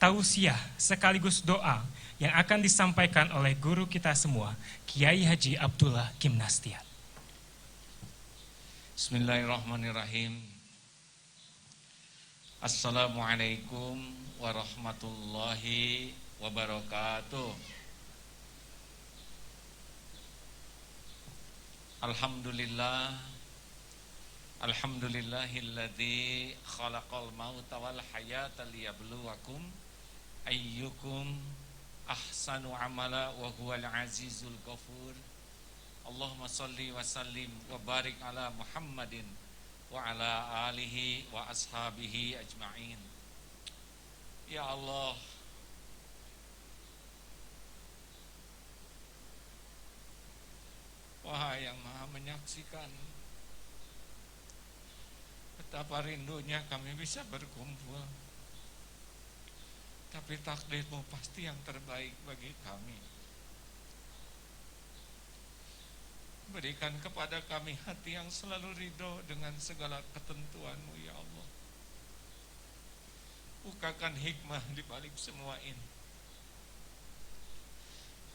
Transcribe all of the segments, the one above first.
tausiah sekaligus doa yang akan disampaikan oleh guru kita semua, Kiai Haji Abdullah Gimnastiar. Bismillahirrahmanirrahim. Assalamualaikum warahmatullahi wabarakatuh. Alhamdulillah, alhamdulillahilladzi khalaqal mauta wal hayata liyabluwakum ayyukum ahsanu amala wa huwal azizul ghafur. Allahumma salli wa sallim wa barik ala Muhammadin wa ala alihi wa ashabihi ajma'in. Ya Allah, wahai yang maha menyaksikan, betapa rindunya kami bisa berkumpul. Tapi takdirmu pasti yang terbaik bagi kami. Berikan kepada kami hati yang selalu ridho dengan segala ketentuan-Mu, ya Allah. Bukakan hikmah di balik semua ini.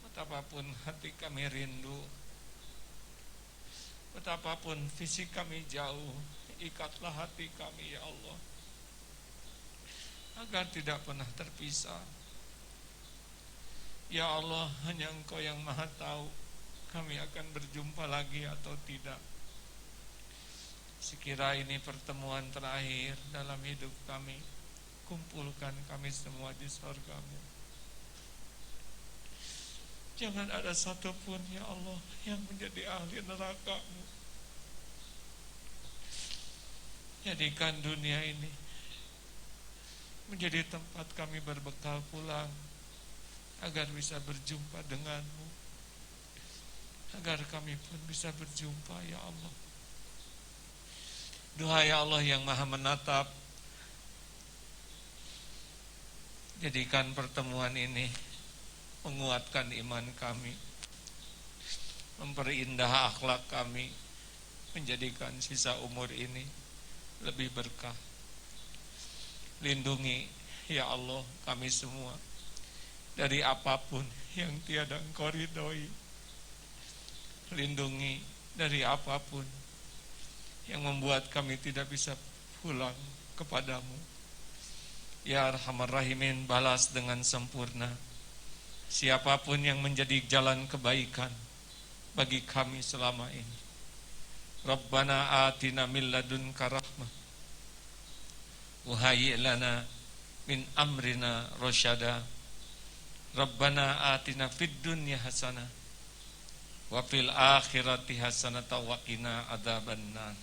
Betapapun hati kami rindu, betapapun fisik kami jauh, ikatlah hati kami, ya Allah, agar tidak pernah terpisah. Ya Allah, hanya Engkau yang maha tahu kami akan berjumpa lagi atau tidak. Sekira ini pertemuan terakhir dalam hidup kami, kumpulkan kami semua di surga-Mu. Jangan ada satupun, ya Allah, yang menjadi ahli neraka-Mu. Jadikan dunia ini menjadi tempat kami berbekal pulang, agar bisa berjumpa dengan-Mu, agar kami pun bisa berjumpa, ya Allah. Duhai Allah yang maha menatap, jadikan pertemuan ini menguatkan iman kami, memperindah akhlak kami, menjadikan sisa umur ini lebih berkah. Lindungi, ya Allah, kami semua dari apapun yang tiada Engkau ridhoi. Lindungi dari apapun yang membuat kami tidak bisa pulang kepadamu. Ya Arhamar Rahimin, balas dengan sempurna siapapun yang menjadi jalan kebaikan bagi kami selama ini. Rabbana atina min ladunka rahmah wa hayyi' lana min amrina rasyada. Rabbana atina fid dunya hasanah wa fil akhirati hasanatan wa qina adzabannar.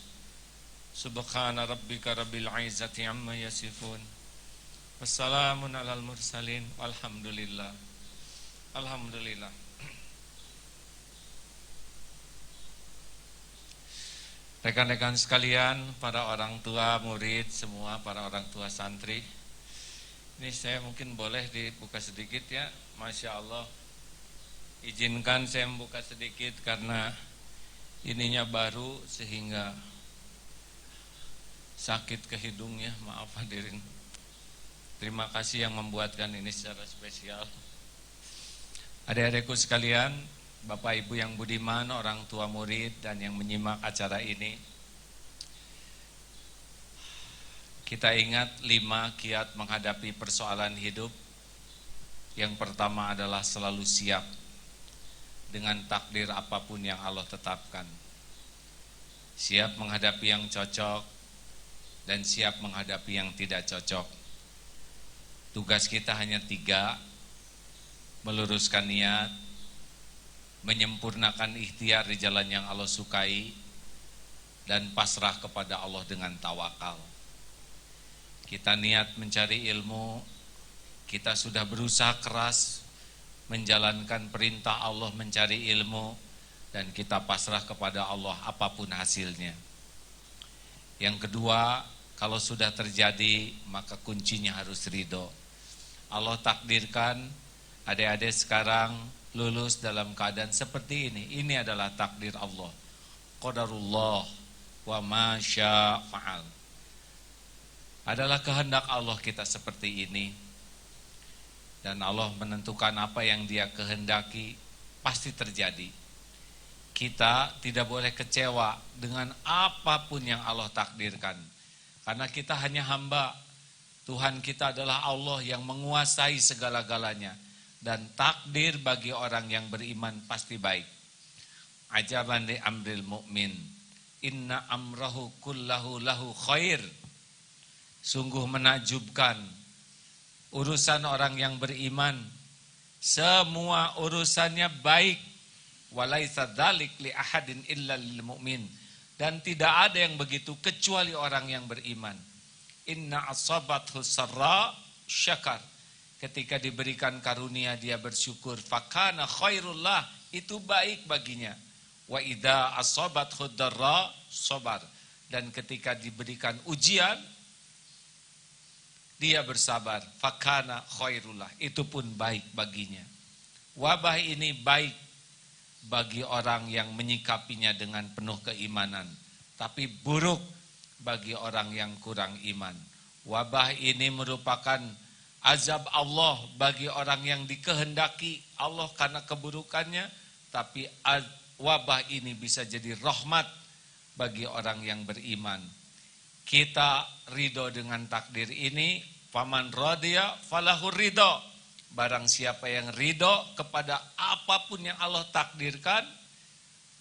Subhana rabbika rabbil izzati amma yasifun. Wassalamun alal mursalin walhamdulillah. Alhamdulillah. Rekan-rekan sekalian, para orang tua murid semua, para orang tua santri, ini saya mungkin boleh dibuka sedikit ya. Masya Allah, izinkan saya membuka sedikit karena ininya baru sehingga sakit ke hidungnya. Maaf hadirin. Terima kasih yang membuatkan ini secara spesial. Adik-adikku sekalian, Bapak Ibu yang budiman, orang tua murid dan yang menyimak acara ini, kita ingat 5 kiat menghadapi persoalan hidup. Yang pertama adalah selalu siap dengan takdir apapun yang Allah tetapkan. Siap menghadapi yang cocok dan siap menghadapi yang tidak cocok. Tugas kita hanya 3: meluruskan niat, menyempurnakan ikhtiar di jalan yang Allah sukai, dan pasrah kepada Allah dengan tawakal. Kita niat mencari ilmu, kita sudah berusaha keras menjalankan perintah Allah mencari ilmu, dan kita pasrah kepada Allah apapun hasilnya. Yang kedua, kalau sudah terjadi maka kuncinya harus ridho. Allah takdirkan adik-adik sekarang lulus dalam keadaan seperti ini. Ini adalah takdir Allah. Qadarullah wa ma syaa fa'al. Adalah kehendak Allah kita seperti ini. Dan Allah menentukan apa yang Dia kehendaki pasti terjadi. Kita tidak boleh kecewa dengan apapun yang Allah takdirkan. Karena kita hanya hamba. Tuhan kita adalah Allah yang menguasai segala-galanya. Dan takdir bagi orang yang beriman pasti baik. Ajaban li amril mu'min. Inna amrahu kullahu lahu khair. Sungguh menakjubkan urusan orang yang beriman, semua urusannya baik. Walaisa dzalik li ahadin illa lil mu'min. Dan tidak ada yang begitu kecuali orang yang beriman. Inna asabathu sarra syakar. Ketika diberikan karunia dia bersyukur, fakana khairullah, itu baik baginya. Wa idza asabathu darra sabar. Dan ketika diberikan ujian dia bersabar, fakana khairullah, itu pun baik baginya. Wabah ini baik bagi orang yang menyikapinya dengan penuh keimanan, tapi buruk bagi orang yang kurang iman. Wabah ini merupakan azab Allah bagi orang yang dikehendaki Allah karena keburukannya, tapi wabah ini bisa jadi rahmat bagi orang yang beriman. Kita ridho dengan takdir ini, faman radiya falahur ridho. Barang siapa yang ridho kepada apapun yang Allah takdirkan,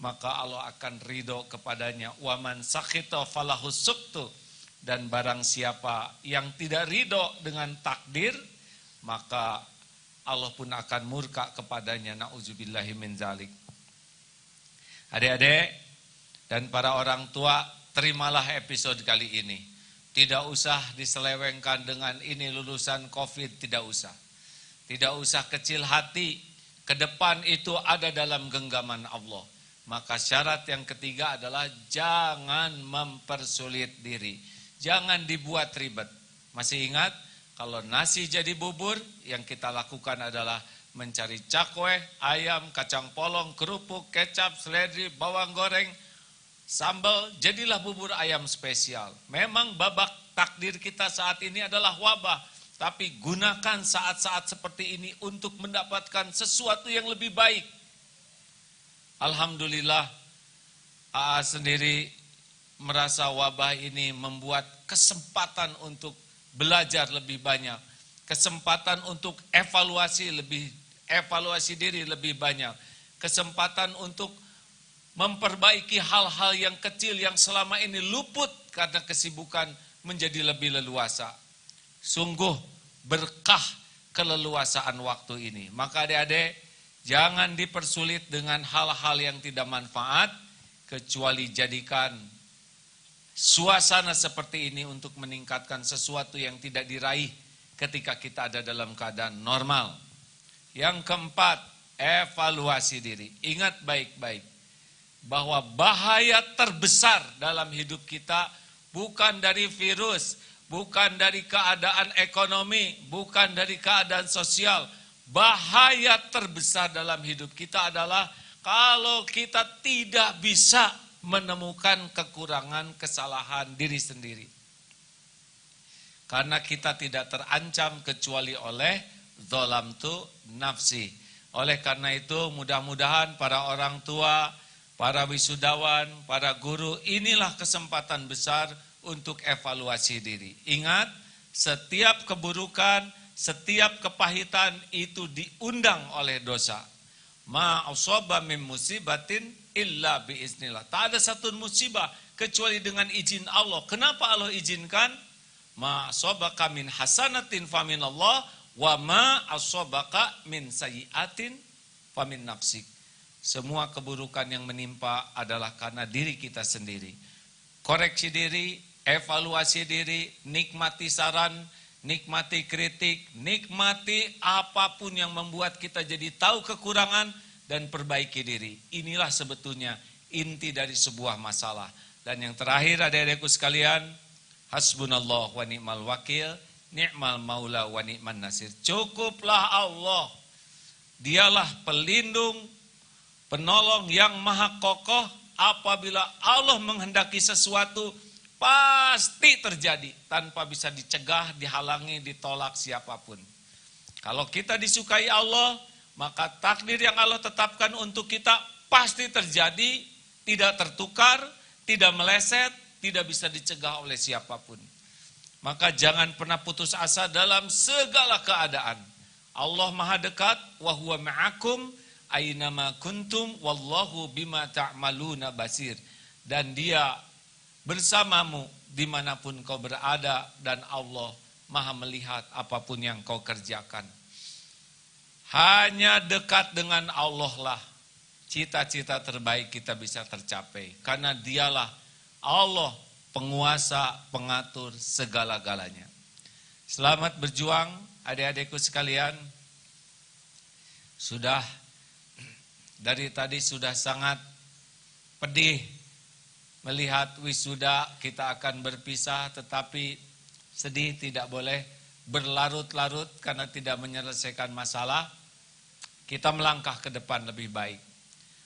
maka Allah akan ridho kepadanya. Waman sakhita falahus suktu. Dan barang siapa yang tidak ridho dengan takdir, maka Allah pun akan murka kepadanya. Na'udzubillahi min zalik. Adik-adik dan para orang tua, terimalah episode kali ini. Tidak usah diselewengkan dengan ini lulusan COVID, tidak usah. Tidak usah kecil hati, ke depan itu ada dalam genggaman Allah. Maka syarat yang ketiga adalah jangan mempersulit diri. Jangan dibuat ribet. Masih ingat, kalau nasi jadi bubur, yang kita lakukan adalah mencari cakwe, ayam, kacang polong, kerupuk, kecap, seledri, bawang goreng, sambal, jadilah bubur ayam spesial. Memang babak takdir kita saat ini adalah wabah. Tapi gunakan saat-saat seperti ini untuk mendapatkan sesuatu yang lebih baik. Alhamdulillah, AA sendiri merasa wabah ini membuat kesempatan untuk belajar lebih banyak. Kesempatan untuk evaluasi diri lebih banyak. Kesempatan untuk memperbaiki hal-hal yang kecil yang selama ini luput karena kesibukan menjadi lebih leluasa. Sungguh berkah keleluasaan waktu ini. Maka adik-adik, jangan dipersulit dengan hal-hal yang tidak manfaat, kecuali jadikan suasana seperti ini untuk meningkatkan sesuatu yang tidak diraih ketika kita ada dalam keadaan normal. Yang keempat, evaluasi diri. Ingat baik-baik bahwa bahaya terbesar dalam hidup kita bukan dari virus, bukan dari keadaan ekonomi, bukan dari keadaan sosial. Bahaya terbesar dalam hidup kita adalah kalau kita tidak bisa menemukan kekurangan, kesalahan diri sendiri. Karena kita tidak terancam kecuali oleh dzalamtu nafsi. Oleh karena itu mudah-mudahan para orang tua, para wisudawan, para guru, inilah kesempatan besar untuk evaluasi diri. Ingat, setiap keburukan, setiap kepahitan itu diundang oleh dosa. Ma asaba min musibatin illa biiznillah. Tak ada satu musibah kecuali dengan izin Allah. Kenapa Allah izinkan? Ma asabaka min hasanatin famin Allah, wa ma asabaka min sayyiatin famin nafsik. Semua keburukan yang menimpa adalah karena diri kita sendiri. Koreksi diri, evaluasi diri, nikmati saran, nikmati kritik, nikmati apapun yang membuat kita jadi tahu kekurangan dan perbaiki diri. Inilah sebetulnya inti dari sebuah masalah. Dan yang terakhir adik-adikku sekalian, hasbunallah wa ni'mal wakil, ni'mal maula wa ni'man nasir. Cukuplah Allah. Dialah pelindung, penolong yang maha kokoh. Apabila Allah menghendaki sesuatu, pasti terjadi tanpa bisa dicegah, dihalangi, ditolak siapapun. Kalau kita disukai Allah, maka takdir yang Allah tetapkan untuk kita pasti terjadi, tidak tertukar, tidak meleset, tidak bisa dicegah oleh siapapun. Maka jangan pernah putus asa dalam segala keadaan. Allah Maha dekat, wa huwa ma'akum aynama kuntum wallahu bima ta'maluna basir. Dan Dia bersamamu dimanapun kau berada, dan Allah Maha melihat apapun yang kau kerjakan. Hanya dekat dengan Allah lah cita-cita terbaik kita bisa tercapai. Karena Dialah Allah, penguasa, pengatur segala-galanya. Selamat berjuang adik-adikku sekalian. Sudah dari tadi sudah sangat pedih melihat wisuda kita akan berpisah, tetapi sedih tidak boleh berlarut-larut karena tidak menyelesaikan masalah. Kita melangkah ke depan lebih baik.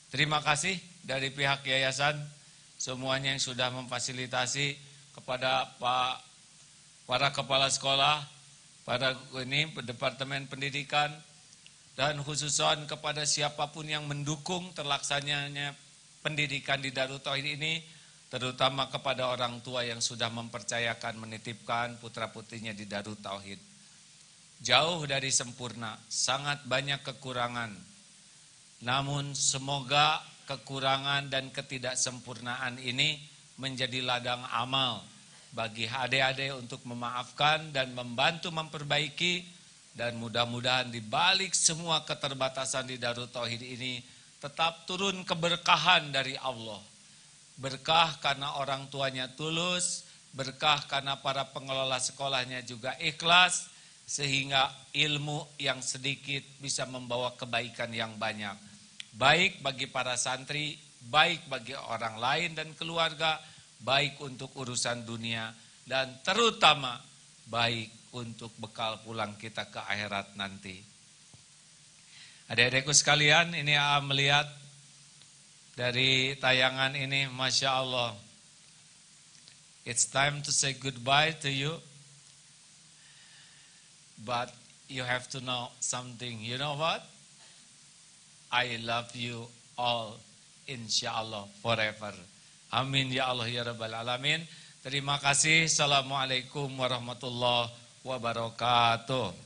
Terima kasih dari pihak yayasan semuanya yang sudah memfasilitasi, kepada para kepala sekolah, pada Departemen Pendidikan, dan khususan kepada siapapun yang mendukung terlaksananya pendidikan di Darut Tauhid ini, terutama kepada orang tua yang sudah mempercayakan, menitipkan putra-putrinya di Darut Tauhid. Jauh dari sempurna, sangat banyak kekurangan. Namun semoga kekurangan dan ketidaksempurnaan ini menjadi ladang amal bagi adik-adik untuk memaafkan dan membantu memperbaiki, dan mudah-mudahan di balik semua keterbatasan di Darut Tauhid ini tetap turun keberkahan dari Allah. Berkah karena orang tuanya tulus, berkah karena para pengelola sekolahnya juga ikhlas, sehingga ilmu yang sedikit bisa membawa kebaikan yang banyak. Baik bagi para santri, baik bagi orang lain dan keluarga, baik untuk urusan dunia, dan terutama baik untuk bekal pulang kita ke akhirat nanti. Adik-adikku sekalian, ini melihat dari tayangan ini, Masya Allah. It's time to say goodbye to you. But you have to know something. You know what? I love you all, insyaAllah, forever. Amin ya Allah ya Rabbal Alamin. Terima kasih. Assalamualaikum warahmatullahi wabarakatuh.